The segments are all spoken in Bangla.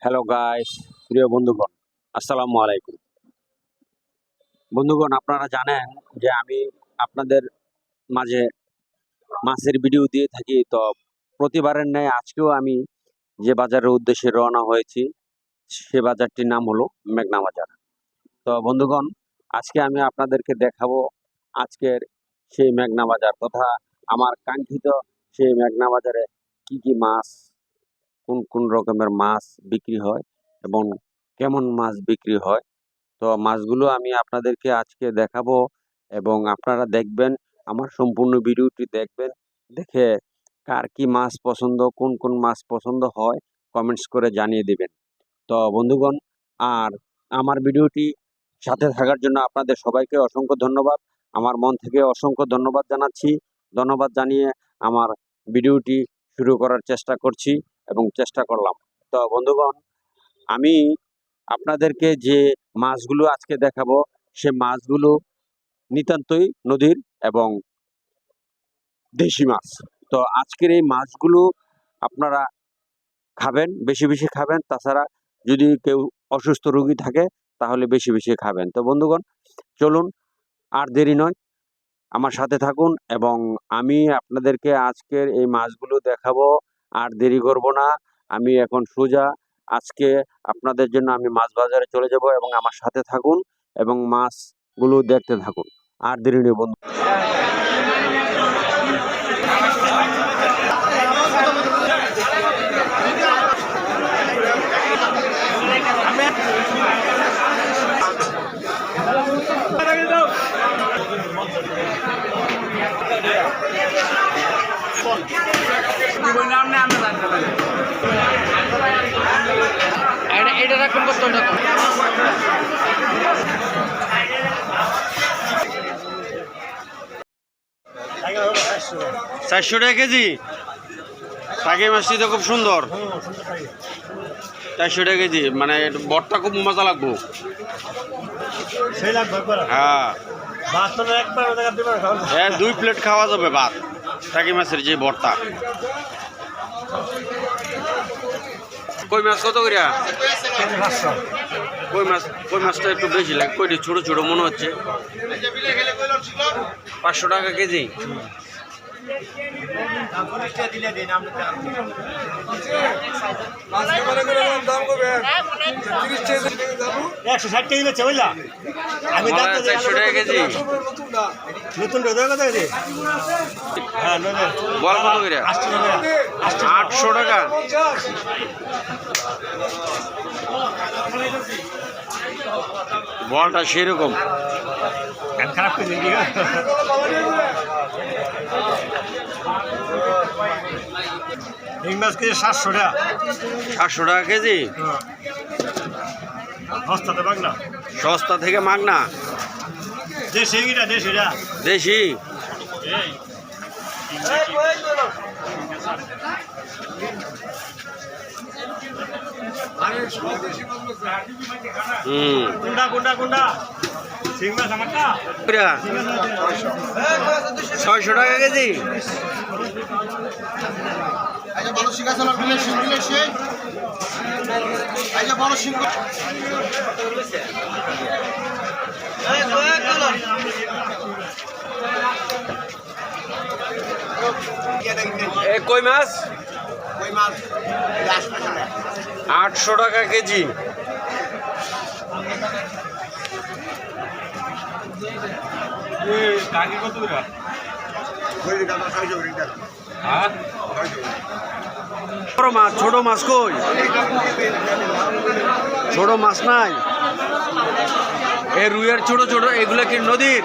হ্যালো গাইস, প্রিয় বন্ধুগণ, আসসালামু আলাইকুম। বন্ধুগণ, আপনারা জানেন যে আমি আপনাদের মাঝে মাছের ভিডিও দিয়ে থাকি। তো প্রতিবারের ন্যায় আজকেও আমি যে বাজারের উদ্দেশ্যে রওনা হয়েছি, সে বাজারটির নাম হলো মেঘনা বাজার। তো বন্ধুগণ, আজকে আমি আপনাদেরকে দেখাবো আজকের সেই মেঘনা বাজার তথা আমার কাঙ্ক্ষিত সেই মেঘনা বাজারে কি কি মাছ, কোন কোন রকমের মাছ বিক্রি হয় এবং কেমন মাছ বিক্রি হয়। তো মাছগুলো আমি আপনাদেরকে আজকে দেখাবো এবং আপনারা দেখবেন, আমার সম্পূর্ণ ভিডিওটি দেখবেন। দেখে কার কি মাছ পছন্দ, কোন কোন মাছ পছন্দ হয়, কমেন্টস করে জানিয়ে দিবেন। তো বন্ধুগণ, আর আমার ভিডিওটি সাথে থাকার জন্য আপনাদের সবাইকে অসংখ্য ধন্যবাদ। আমার মন থেকে অসংখ্য ধন্যবাদ জানাচ্ছি। ধন্যবাদ জানিয়ে আমার ভিডিওটি শুরু করার চেষ্টা করছি এবং চেষ্টা করলাম। তো বন্ধুগণ, আমি আপনাদেরকে যে মাছগুলো আজকে দেখাবো, সে মাছগুলো নিতান্তই নদীর এবং দেশি মাছ। তো আজকের এই মাছগুলো আপনারা খাবেন, বেশি বেশি খাবেন। তাছাড়া যদি কেউ অসুস্থ রোগী থাকে তাহলে বেশি বেশি খাবেন। তো বন্ধুগণ, চলুন আর দেরি নয়, আমার সাথে থাকুন এবং আমি আপনাদেরকে আজকের এই মাছগুলো দেখাবো। আর দেরি করব না, আমি এখন সোজা আজকে আপনাদের জন্য আমি মাছ বাজারে চলে যাব এবং আমার সাথে থাকুন এবং মাছগুলো দেখতে থাকুন। আর দেরি নেই বন্ধু। এটা রাখুন কত টাকা? 400 টাকা কেজি। টাকি মাছটি তো খুব সুন্দর। 400 টাকা কেজি, মানে বরটা খুব মজা লাগবো। হ্যাঁ, 2 প্লেট খাওয়া যাবে ভাত। টাকি মাছের যে বরটা। কই মাছ কত করিয়া? কই মাছটা একটু বেশি লাগে, কইটি ছোট ছোট মনে হচ্ছে। 500 টাকা কেজি। একশো 60 কেজি বেচে বুঝলা। আমি 400 টাকা কেজি। নতুন কেজি হ্যাঁ বল কত করিয়া? 800 টাকা। বলটা সেরকম খারাপ করে দিন। এই মাছ কেজি 700 টাকা। 700 টাকা কেজি। সস্তাতে বাংলা, সস্তা থেকে মাগনা। দেশি দেশি। কুন্ডা কুন্ডা কুন্ডা শিং মাছ আমারটা 600 টাকা কেজি। বড় শিং আছে বড় শিং। কই মাছ? 800 টাকা কেজি। বড় মাছ, ছোট মাছ কই? ছোট মাছ নাই। এই রুইয়ের ছোট ছোট এগুলো কি নদীর?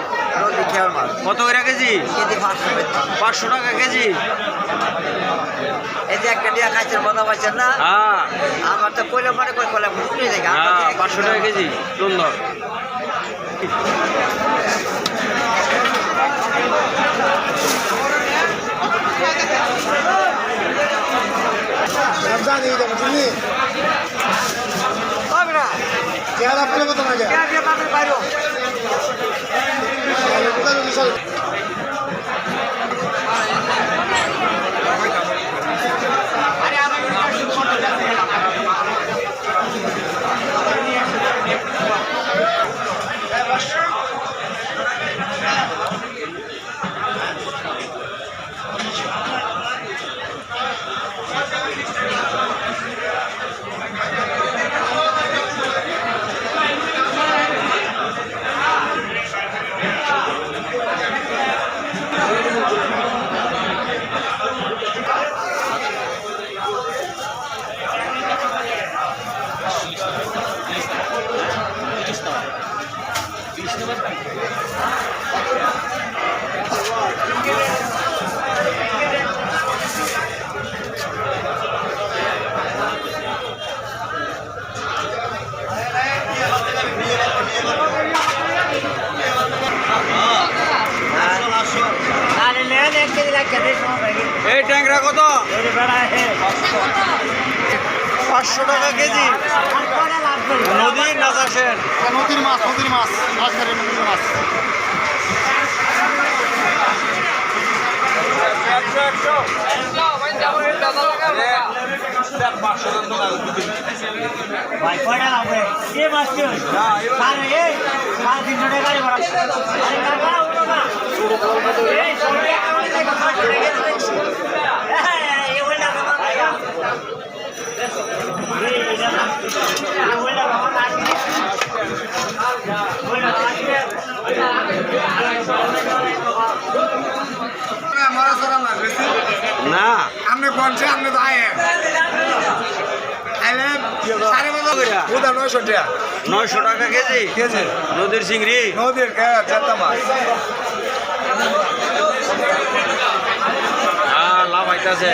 কত করে কেজি? 500 টাকা কেজি। এই যে একটা দিয়া খাইছেন মজা পাইছেন না? হ্যাঁ আমার তো কইলে মানে কই কইলে ফুটে যায়। হ্যাঁ, 500 টাকা কেজি। সুন্দর। চেহারা পেলে কত লাগে? বাইরো 500 টাকা কেজি নদীর না চাষের নদীর মাছ মাছখালি নদীর মাছ ভাই কয়টা লাগবে এ মাছ কি সাড়ে এ 350 টাকা গাড়ি ভাড়া আরে কাকা উঠো না এই সরে কারণে দেখা 500 টাকা দেখছি এই ওইটা কথা ভাইয়া এই এটা না ওইটা কথা না ওইটা মারা সারা মাছ বেশি না আপনি কোনছে আপনি তো আয়ে আইলে সাড়ে বারো করে ওটা 900 টাকা 900 টাকা কেজি কেজি নদীর চিংড়ি নদীর জেতা মাছ লাভ হইতাছে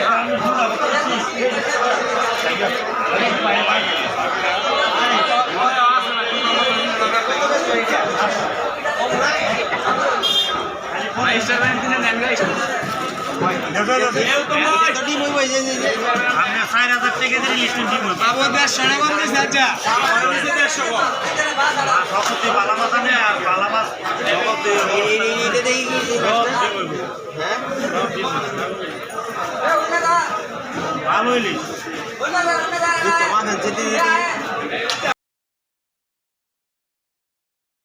আমরা 4000 টাকা দিয়ে লিস্ট দিব বাবু 150 টাকা দিছে আচ্ছা 150 কম সবতি বালা মাছ আনে আর বালা মাছ এটা দেখি ভালো হইলি তোমার যেতে